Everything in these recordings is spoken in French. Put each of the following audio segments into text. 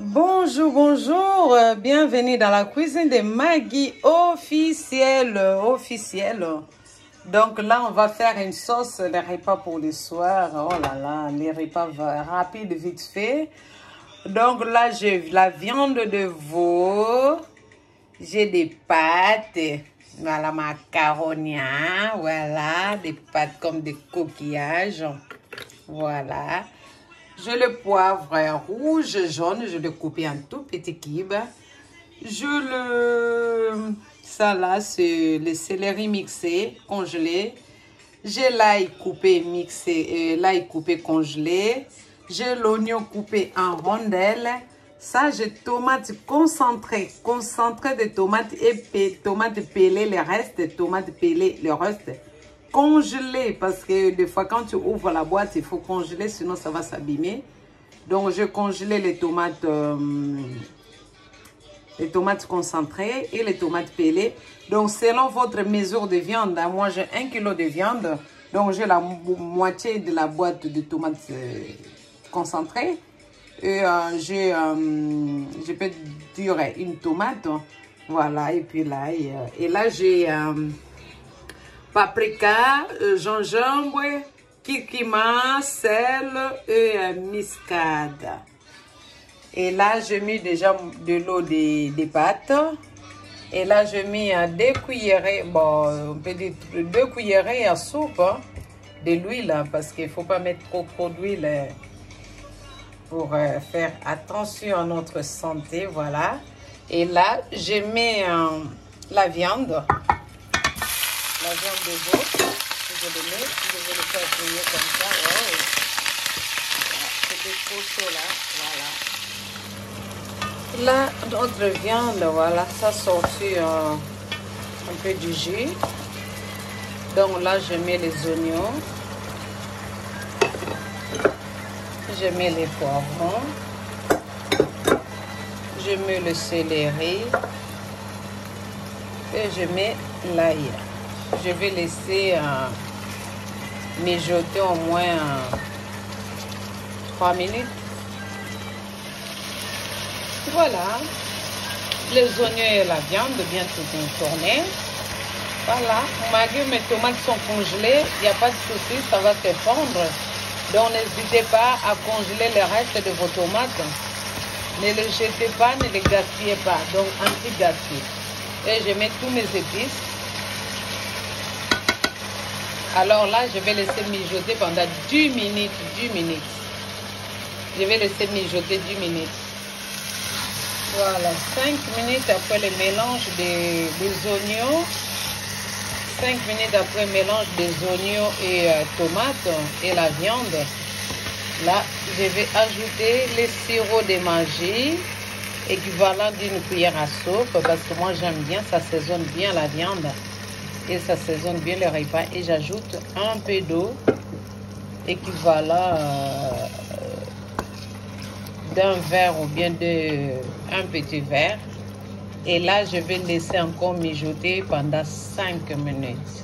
Bonjour, bonjour, bienvenue dans la cuisine de Maggie officielle. Donc là, on va faire une sauce, les repas pour le soir. Oh là là, les repas rapides, vite fait. Donc là, j'ai la viande de veau, j'ai des pâtes, voilà, macaronia, voilà, des pâtes comme des coquillages, voilà. J'ai le poivre rouge, jaune, je l'ai coupé en tout petits cubes. Ça là, c'est le céleri mixé, congelé. J'ai l'ail coupé mixé, l'ail coupé congelé. J'ai l'oignon coupé en rondelles. Ça, j'ai tomates concentrées de tomates et tomates pelées, le reste de tomates pelées, le reste congelé, parce que des fois quand tu ouvres la boîte, il faut congeler, sinon ça va s'abîmer. Donc, je congelé les tomates concentrées et les tomates pelées. Donc, selon votre mesure de viande, moi j'ai 1 kg de viande. Donc, j'ai la moitié de la boîte de tomates concentrées. Et je peux dire une tomate. Voilà, et puis là, et là j'ai paprika, gingembre, curcuma, sel et muscade. Et là, je mets déjà de l'eau des pâtes. Et là, je mets 2 cuillerées, bon, on peut dire 2 cuillerées à soupe de l'huile, parce qu'il ne faut pas mettre trop d'huile pour faire attention à notre santé, voilà. Et là, je mets la viande de veau. Je le mets, je vais le faire griller comme ça. Wow. C'était trop chaud là, voilà. Là, notre viande, voilà, ça sortit un peu du jus. Donc là, je mets les oignons. Je mets les poivrons. Je mets le céleri. Et je mets l'ail. Je vais laisser mijoter au moins 3 minutes. Voilà, les oignons et la viande bien tout tourner. Voilà, malgré mes tomates sont congelées, il n'y a pas de souci, ça va se fondre. Donc n'hésitez pas à congeler le reste de vos tomates. Ne les jetez pas, ne les gaspillez pas, donc anti-gaspille. Et je mets tous mes épices. Alors là, je vais laisser mijoter pendant 10 minutes. Je vais laisser mijoter 10 minutes. Voilà, 5 minutes après le mélange des oignons. 5 minutes après le mélange des oignons et tomates et la viande. Là, je vais ajouter le sirop de magie, équivalent d'une cuillère à soupe, parce que moi j'aime bien, ça saisonne bien la viande. Et ça saisonne bien le repas. Et j'ajoute un peu d'eau, équivalent d'un verre ou bien un petit verre. Et là, je vais laisser encore mijoter pendant 5 minutes.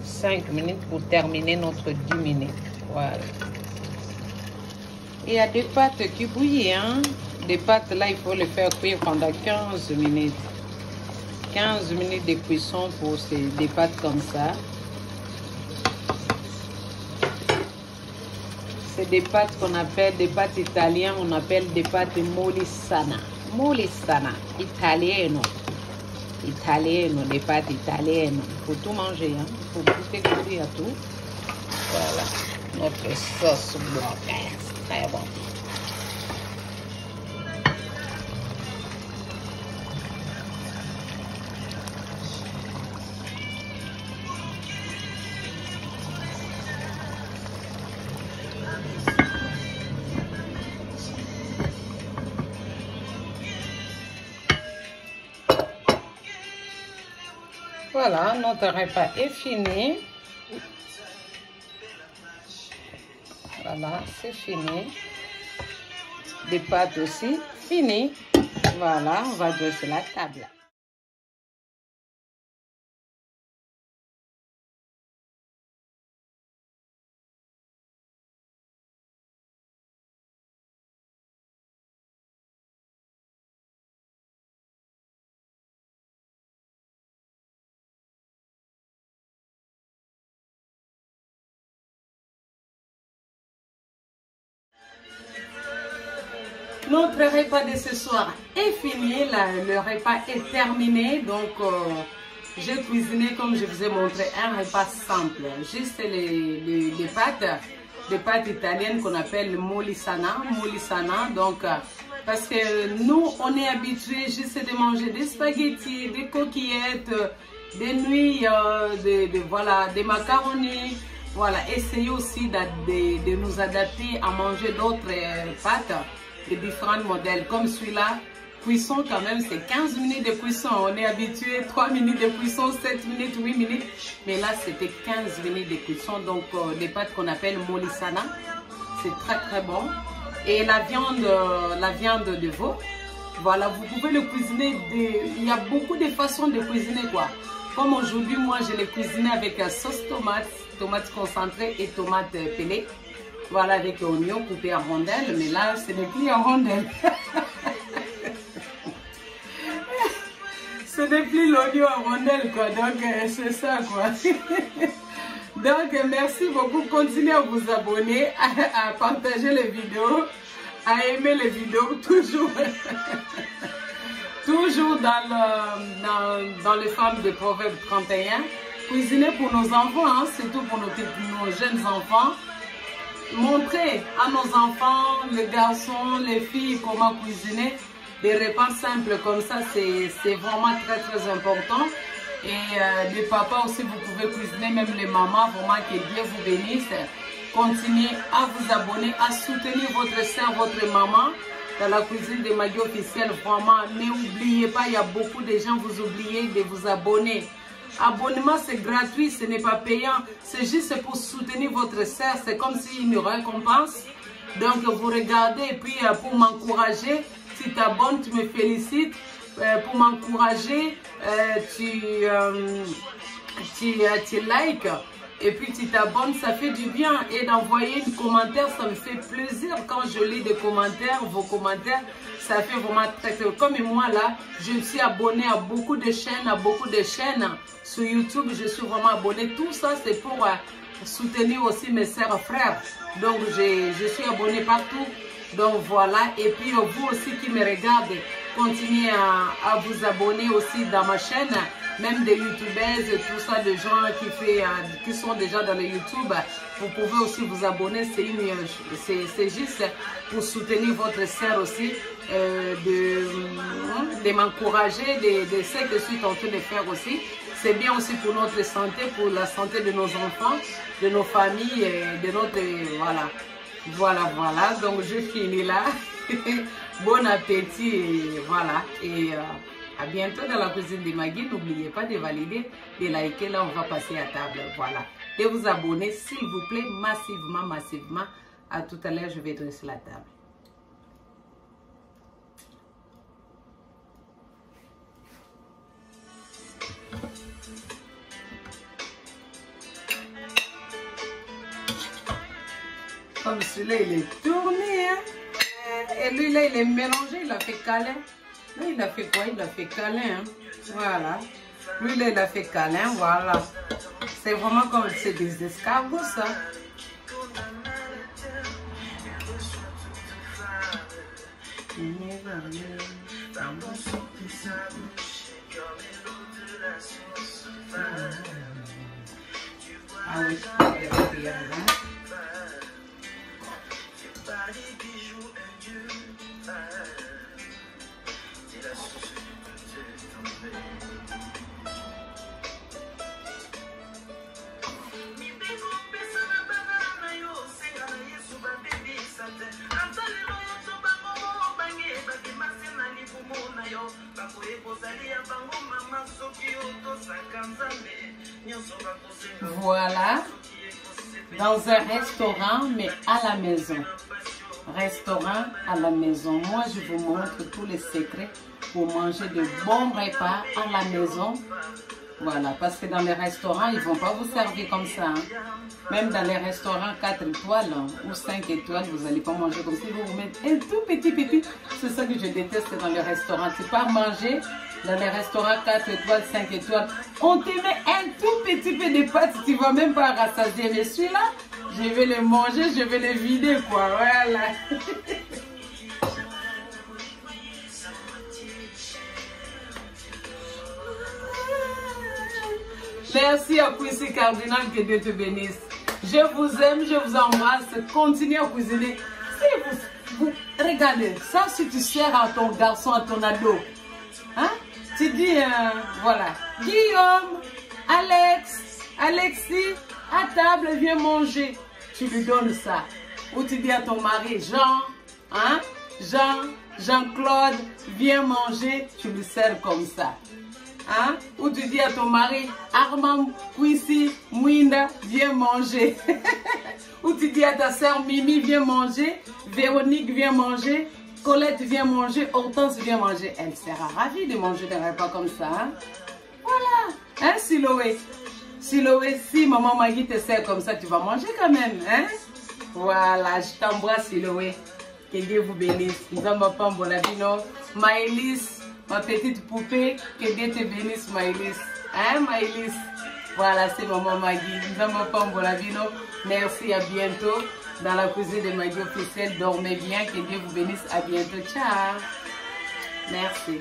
5 minutes pour terminer notre 10 minutes. Voilà. Il y a des pâtes qui bouillent, hein. Des pâtes, là, il faut les faire cuire pendant 15 minutes. 15 minutes de cuisson pour des pâtes comme ça. C'est des pâtes qu'on appelle des pâtes italiennes, on appelle des pâtes molisana. Molisana, italiano. Italiano, des pâtes italiennes. Il faut tout manger, hein. Il faut goûter à tout. Voilà, notre sauce blancaise, très bon. Voilà, notre repas est fini. Voilà, c'est fini. Des pâtes aussi, fini. Voilà, on va dresser la table. Notre repas de ce soir est fini, le repas est terminé, donc j'ai cuisiné comme je vous ai montré un repas simple, juste les pâtes italiennes qu'on appelle molisana, donc parce que nous on est habitués juste de manger des spaghettis, des coquillettes, des nouilles, voilà, des macaronis. Voilà, essayez aussi de nous adapter à manger d'autres pâtes de différents modèles. Comme celui-là, cuisson quand même, c'est 15 minutes de cuisson. On est habitué 3 minutes de cuisson, 7 minutes, 8 minutes. Mais là, c'était 15 minutes de cuisson. Donc, des pâtes qu'on appelle molisana. C'est très, très bon. Et la viande de veau, voilà, vous pouvez le cuisiner. Il y a beaucoup de façons de cuisiner, quoi. Comme aujourd'hui, moi, je l'ai cuisiné avec sauce tomate concentrée et tomate pelée. Voilà, avec oignon coupé en rondelles. Mais là, ce n'est plus en rondelles. Ce n'est plus l'oignon en rondelles, quoi. Donc, c'est ça, quoi. Donc, merci beaucoup. Continuez à vous abonner, à partager les vidéos, à aimer les vidéos, toujours. Toujours dans les femmes de Proverbe 31. Cuisiner pour nos enfants, hein, surtout pour nos jeunes enfants. Montrer à nos enfants, les garçons, les filles, comment cuisiner. Des repas simples comme ça, c'est vraiment très, très important. Et les papas aussi, vous pouvez cuisiner, même les mamans, vraiment que Dieu vous bénisse. Continuez à vous abonner, à soutenir votre soeur, votre maman dans la cuisine de Maggie officielle. Vraiment, n'oubliez pas, il y a beaucoup de gens, vous oubliez de vous abonner. Abonnement, c'est gratuit, ce n'est pas payant. C'est juste pour soutenir votre soeur. C'est comme si une récompense. Donc, vous regardez et puis pour m'encourager, tu t'abonnes, tu me félicites. Pour m'encourager, tu likes. Et puis tu t'abonnes, ça fait du bien. Et d'envoyer un commentaire, ça me fait plaisir. Quand je lis des commentaires, vos commentaires, ça fait vraiment très très... Comme moi là, je me suis abonnée à beaucoup de chaînes, sur YouTube, je suis vraiment abonnée. Tout ça, c'est pour soutenir aussi mes sœurs frères. Donc, je suis abonnée partout. Donc, voilà. Et puis, vous aussi qui me regardez, continuez à vous abonner aussi dans ma chaîne. Même des youtubeuses et tout ça, des gens qui sont déjà dans le YouTube, vous pouvez aussi vous abonner. C'est juste pour soutenir votre sœur aussi, de m'encourager, de ce que je suis en train de faire aussi. C'est bien aussi pour notre santé, pour la santé de nos enfants, de nos familles, de notre... Voilà. Donc, je finis là. Bon appétit et voilà. Et à bientôt dans la cuisine de Maggie. N'oubliez pas de valider, de liker. Là, on va passer à table. Voilà. De vous abonner, s'il vous plaît, massivement. À tout à l'heure, je vais dresser la table. Comme celui-là, il est tourné, hein. Et lui, là, il est mélangé, il a fait câlin. Là, il a fait quoi? Il a fait câlin, hein. Voilà. Lui, là, il a fait câlin, voilà. C'est vraiment comme c'est des escargots, ça. Ah oui, voilà, dans un restaurant, mais à la maison. Restaurant à la maison. Moi, je vous montre tous les secrets pour manger de bons repas à la maison. Voilà, parce que dans les restaurants, ils ne vont pas vous servir comme ça. Hein. Même dans les restaurants 4 étoiles ou 5 étoiles, vous n'allez pas manger comme ça. Ils vont vous mettre un tout petit. C'est ça que je déteste dans les restaurants. Tu pars manger dans les restaurants 4 étoiles, 5 étoiles. On te met un tout petit peu de pâtes, tu ne vas même pas rassasier. Mais celui-là, je vais le manger, je vais le vider, quoi. Voilà. Merci à Quincy Cardinal, que Dieu te bénisse. Je vous aime, je vous embrasse. Continuez à cuisiner. Si vous regardez, ça si tu sers à ton garçon, à ton ado. Hein? Tu dis, voilà, Guillaume, Alex, Alexis, à table, viens manger. Tu lui donnes ça. Ou tu dis à ton mari, Jean, hein? Jean-Claude, viens manger. Tu lui sers comme ça. Hein? Ou tu dis à ton mari, Armand, Quincy, Mwinda, viens manger. Ou tu dis à ta soeur, Mimi, viens manger. Véronique, viens manger. Colette, viens manger. Hortense, viens manger. Elle sera ravie de manger des repas comme ça. Hein? Voilà. Hein, Siloé? Siloé, si maman Maggie te sert comme ça, tu vas manger quand même. Hein? Voilà, je t'embrasse, Siloé. Que Dieu vous bénisse. Nous avons pas Bonabino. Maëlys, ma petite poupée, que Dieu te bénisse, Maëlys. Hein, Maëlys? Voilà, c'est maman Maggie. Nous avons pas Bonabino. Merci, à bientôt. Dans la cuisine de Maggie officielle, dormez bien, que Dieu vous bénisse. À bientôt. Ciao. Merci.